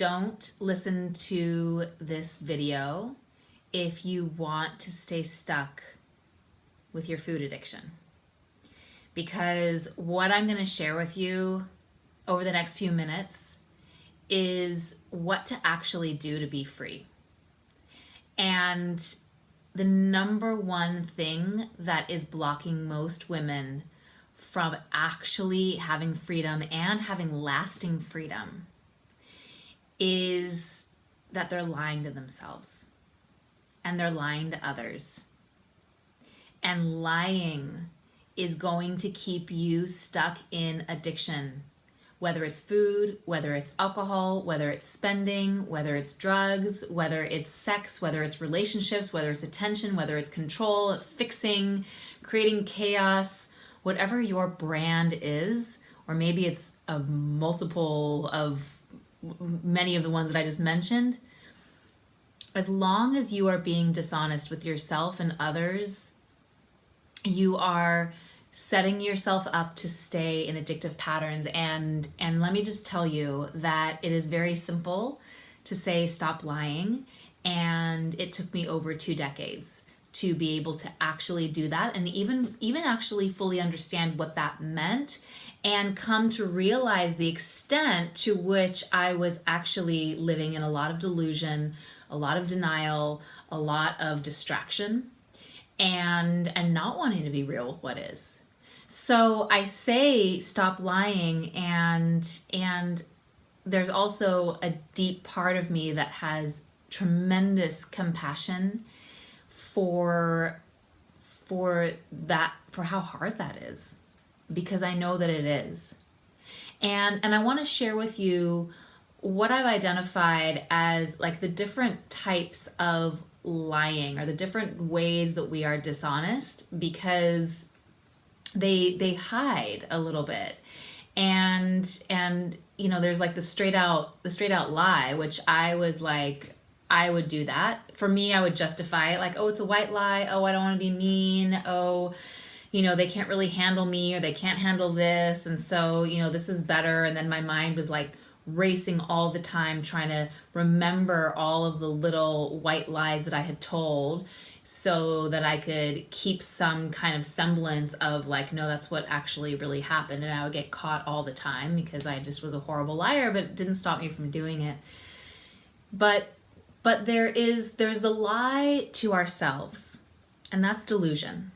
don't listen to this video if you want to stay stuck with your food addiction. Because what I'm going to share with you over the next few minutes is what to actually do to be free. And the number one thing that is blocking most women from actually having freedom and having lasting freedom is that they're lying to themselves and they're lying to others. And lying is going to keep you stuck in addiction, whether it's food, whether it's alcohol, whether it's spending, whether it's drugs, whether it's sex, whether it's relationships, whether it's attention, whether it's control, fixing, creating chaos, whatever your brand is, or maybe it's a multiple of many of the ones that I just mentioned. As long as you are being dishonest with yourself and others, you are setting yourself up to stay in addictive patterns. And let me just tell you that it is very simple to say stop lying. And it took me over 2 decades to be able to actually do that, and even actually fully understand what that meant, and come to realize the extent to which I was actually living in a lot of delusion, a lot of denial, a lot of distraction, and not wanting to be real with what is. So I say stop lying, and there's also a deep part of me that has tremendous compassion for how hard that is, because I know that it is. And I want to share with you what I've identified as like the different types of lying, or the different ways that we are dishonest, because they hide a little bit. And you know, there's like the straight out lie, which I was like, I would do that. For me, I would justify it like, oh, it's a white lie. Oh, I don't want to be mean. Oh, you know, they can't really handle me, or they can't handle this. And so, you know, this is better. And then my mind was like racing all the time, trying to remember all of the little white lies that I had told, so that I could keep some kind of semblance of like, no, that's what actually really happened. And I would get caught all the time because I just was a horrible liar, but it didn't stop me from doing it. But there's the lie to ourselves, and that's delusion.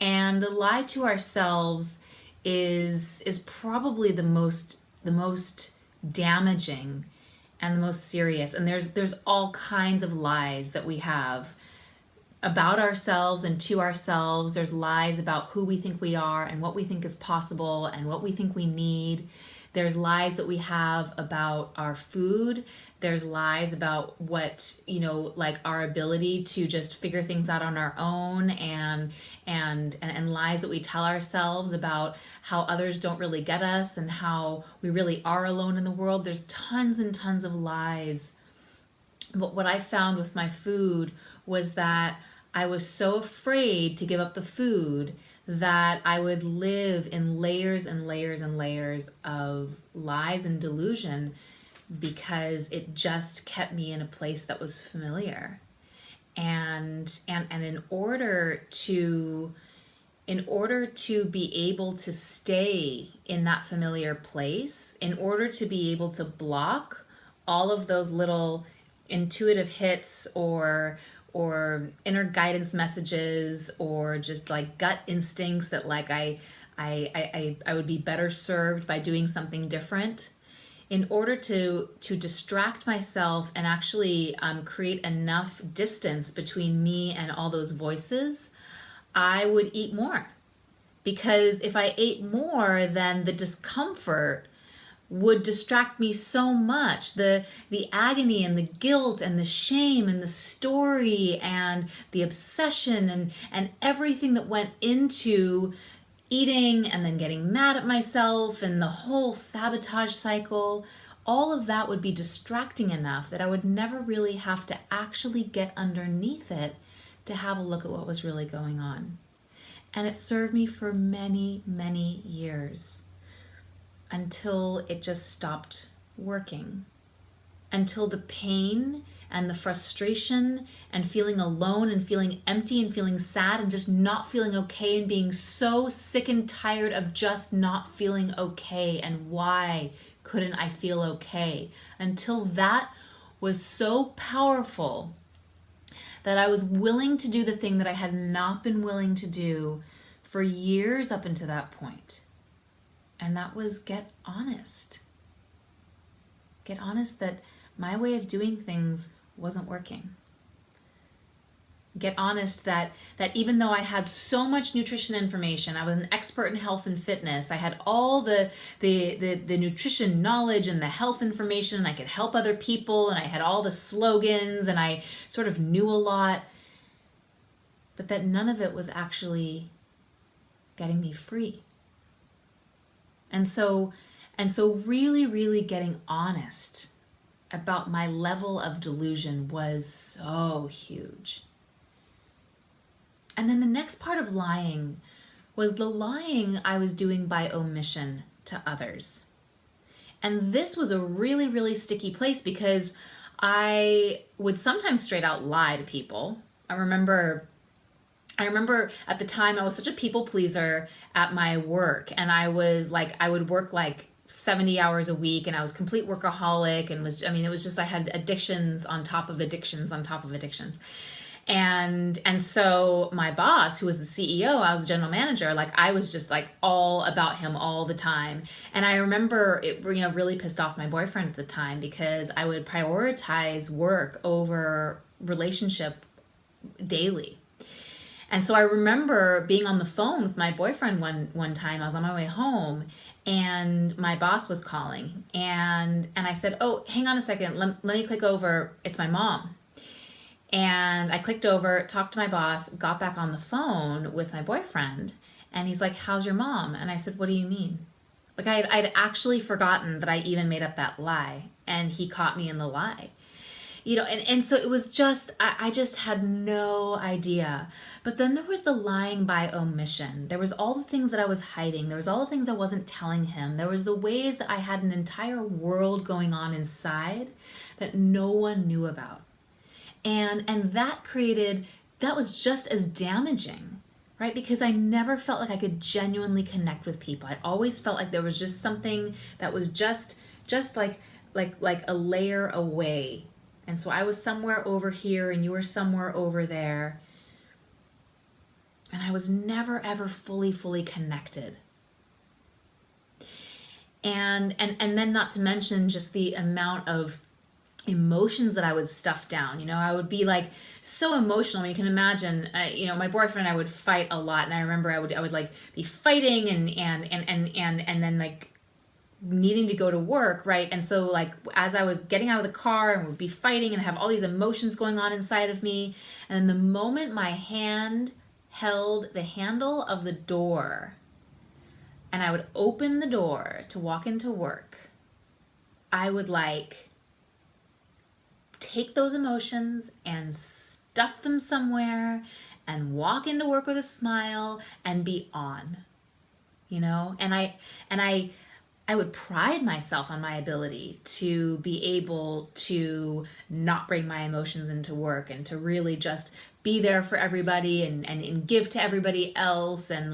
And the lie to ourselves is probably the most damaging and the most serious. And there's all kinds of lies that we have about ourselves and to ourselves. There's lies about who we think we are and what we think is possible and what we think we need. There's lies that we have about our food. There's lies about what, you know, like our ability to just figure things out on our own, and lies that we tell ourselves about how others don't really get us and how we really are alone in the world. There's tons and tons of lies. But what I found with my food was that I was so afraid to give up the food that I would live in layers and layers and layers of lies and delusion, because it just kept me in a place that was familiar. And in order to be able to stay in that familiar place, in order to be able to block all of those little intuitive hits or inner guidance messages, or just like gut instincts that like I would be better served by doing something different, in order to distract myself and actually create enough distance between me and all those voices, I would eat more. Because if I ate more, then the discomfort would distract me so much. The agony and the guilt and the shame and the story and the obsession and everything that went into eating and then getting mad at myself and the whole sabotage cycle, all of that would be distracting enough that I would never really have to actually get underneath it to have a look at what was really going on. And it served me for many, many years, until it just stopped working. until the pain and the frustration and feeling alone and feeling empty and feeling sad and just not feeling okay and being so sick and tired of just not feeling okay and why couldn't I feel okay, until that was so powerful that I was willing to do the thing that I had not been willing to do for years up until that point. And that was get honest. Get honest that my way of doing things wasn't working. Get honest that even though I had so much nutrition information, I was an expert in health and fitness, I had all the nutrition knowledge and the health information, and I could help other people, and I had all the slogans, and I sort of knew a lot, but that none of it was actually getting me free. And so really, really getting honest about my level of delusion was so huge. And then the next part of lying was the lying I was doing by omission to others. And this was a really, really sticky place because I would sometimes straight out lie to people. I remember at the time I was such a people pleaser at my work, and I would work like 70 hours a week, and I was complete workaholic, and it was just, I had addictions on top of addictions on top of addictions. And so my boss, who was the CEO, I was the general manager, like I was just like all about him all the time. And I remember it, really pissed off my boyfriend at the time because I would prioritize work over relationship daily. And so I remember being on the phone with my boyfriend one time. I was on my way home, and my boss was calling, and I said, "Oh, hang on a second. Let me click over. It's my mom." And I clicked over, talked to my boss, got back on the phone with my boyfriend, and he's like, "How's your mom?" And I said, "What do you mean?" Like I'd actually forgotten that I even made up that lie, and he caught me in the lie. And so it was just, I just had no idea. But then there was the lying by omission. There was all the things that I was hiding. There was all the things I wasn't telling him. There was the ways that I had an entire world going on inside that no one knew about. And that was just as damaging, right? Because I never felt like I could genuinely connect with people. I always felt like there was just something that was just like a layer away. And so I was somewhere over here and you were somewhere over there. And I was never, ever fully connected. And then not to mention just the amount of emotions that I would stuff down. I would be like so emotional. You can imagine, my boyfriend and I would fight a lot. And I remember I would like be fighting and then like needing to go to work, right? And so like as I was getting out of the car and would be fighting and have all these emotions going on inside of me, and the moment my hand held the handle of the door and I would open the door to walk into work, I would like take those emotions and stuff them somewhere and walk into work with a smile and be on, and I would pride myself on my ability to be able to not bring my emotions into work and to really just be there for everybody and give to everybody else and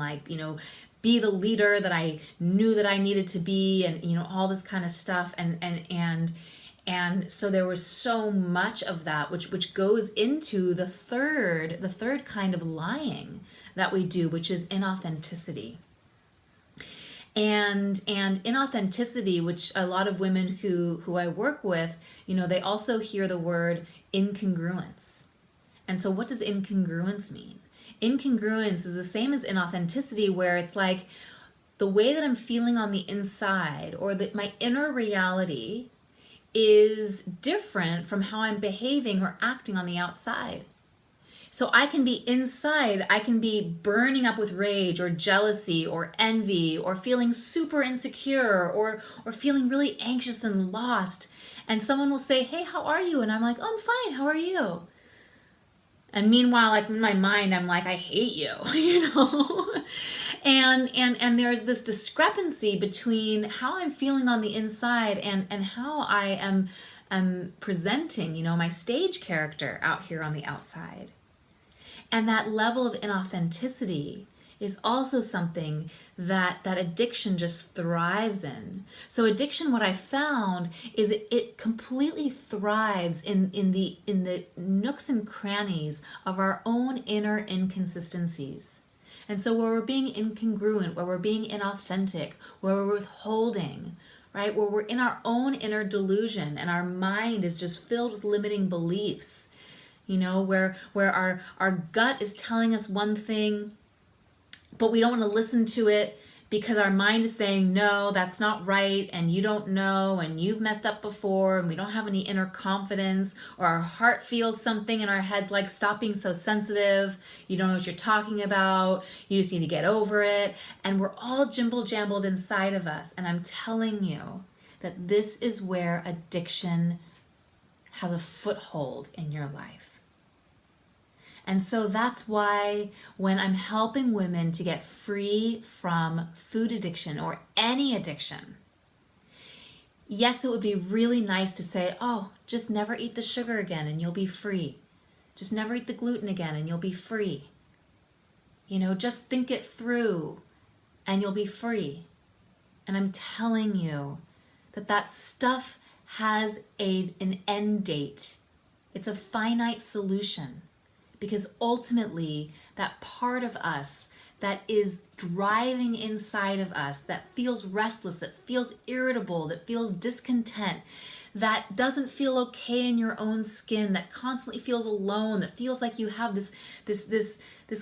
be the leader that I knew that I needed to be, and all this kind of stuff. And so there was so much of that which goes into the third kind of lying that we do, which is inauthenticity. And inauthenticity, which a lot of women who I work with, they also hear the word incongruence. And so what does incongruence mean? Incongruence is the same as inauthenticity, where it's like the way that I'm feeling on the inside, or that my inner reality is different from how I'm behaving or acting on the outside. So I can be inside, I can be burning up with rage or jealousy or envy or feeling super insecure or feeling really anxious and lost. And someone will say, "Hey, how are you?" And I'm like, "Oh, I'm fine, how are you?" And meanwhile, like in my mind, I'm like, "I hate you," And there's this discrepancy between how I'm feeling on the inside and how I am am presenting, my stage character out here on the outside. And that level of inauthenticity is also something that addiction just thrives in. So addiction, what I found is it completely thrives in the nooks and crannies of our own inner inconsistencies. And so where we're being incongruent, where we're being inauthentic, where we're withholding, right? Where we're in our own inner delusion and our mind is just filled with limiting beliefs, where our gut is telling us one thing, but we don't want to listen to it because our mind is saying, no, that's not right, and you don't know, and you've messed up before, and we don't have any inner confidence, or our heart feels something in our heads like, stop being so sensitive, you don't know what you're talking about, you just need to get over it, and we're all jimble-jambled inside of us. And I'm telling you that this is where addiction has a foothold in your life. And so that's why when I'm helping women to get free from food addiction or any addiction, yes, it would be really nice to say, oh, just never eat the sugar again and you'll be free. Just never eat the gluten again and you'll be free. Just think it through and you'll be free. And I'm telling you that stuff has an end date. It's a finite solution. Because ultimately, that part of us that is driving inside of us, that feels restless, that feels irritable, that feels discontent, that doesn't feel okay in your own skin, that constantly feels alone, that feels like you have this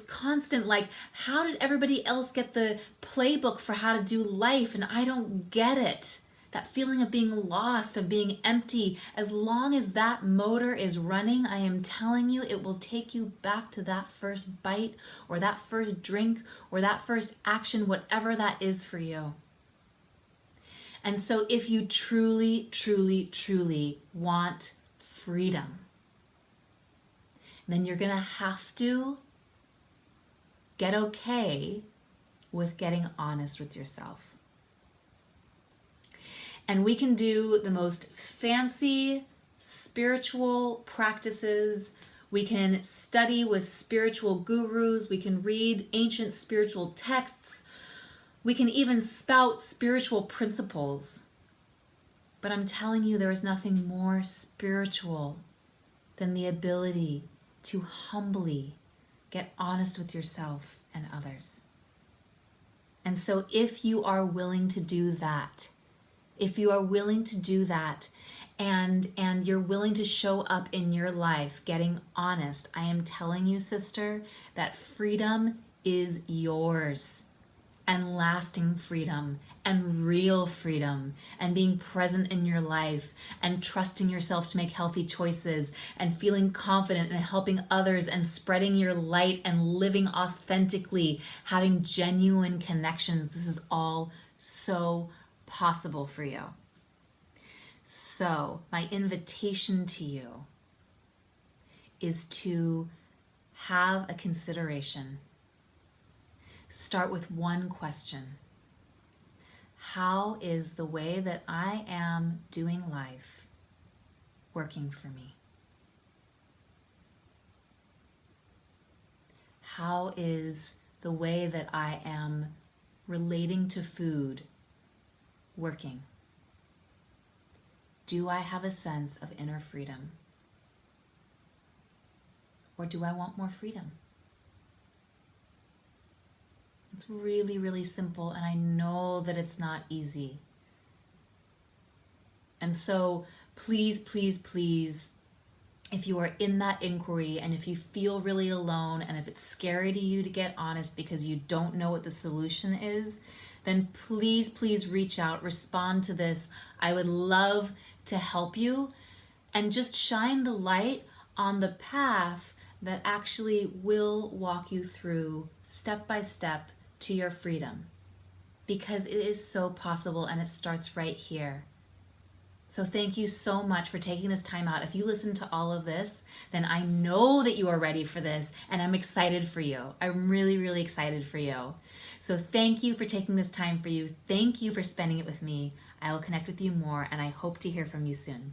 constant, like, how did everybody else get the playbook for how to do life and I don't get it? That feeling of being lost, of being empty, as long as that motor is running, I am telling you, it will take you back to that first bite or that first drink or that first action, whatever that is for you. And so if you truly, truly, truly want freedom, then you're going to have to get okay with getting honest with yourself. And we can do the most fancy spiritual practices. We can study with spiritual gurus. We can read ancient spiritual texts. We can even spout spiritual principles. But I'm telling you, there is nothing more spiritual than the ability to humbly get honest with yourself and others. And so if you are willing to do that, and you're willing to show up in your life getting honest, I am telling you, sister, that freedom is yours, and lasting freedom and real freedom, and being present in your life and trusting yourself to make healthy choices and feeling confident and helping others and spreading your light and living authentically, having genuine connections. This is all so possible for you. So my invitation to you is to have a consideration. Start with one question. How is the way that I am doing life working for me? How is the way that I am relating to food working? Do I have a sense of inner freedom? Or do I want more freedom? It's really, really simple, and I know that it's not easy. And so please, please, please, if you are in that inquiry and if you feel really alone and if it's scary to you to get honest because you don't know what the solution is, then please, please reach out, respond to this. I would love to help you and just shine the light on the path that actually will walk you through step by step to your freedom, because it is so possible and it starts right here. So thank you so much for taking this time out. If you listen to all of this, then I know that you are ready for this, and I'm excited for you. I'm really, really excited for you. So thank you for taking this time for you. Thank you for spending it with me. I will connect with you more, and I hope to hear from you soon.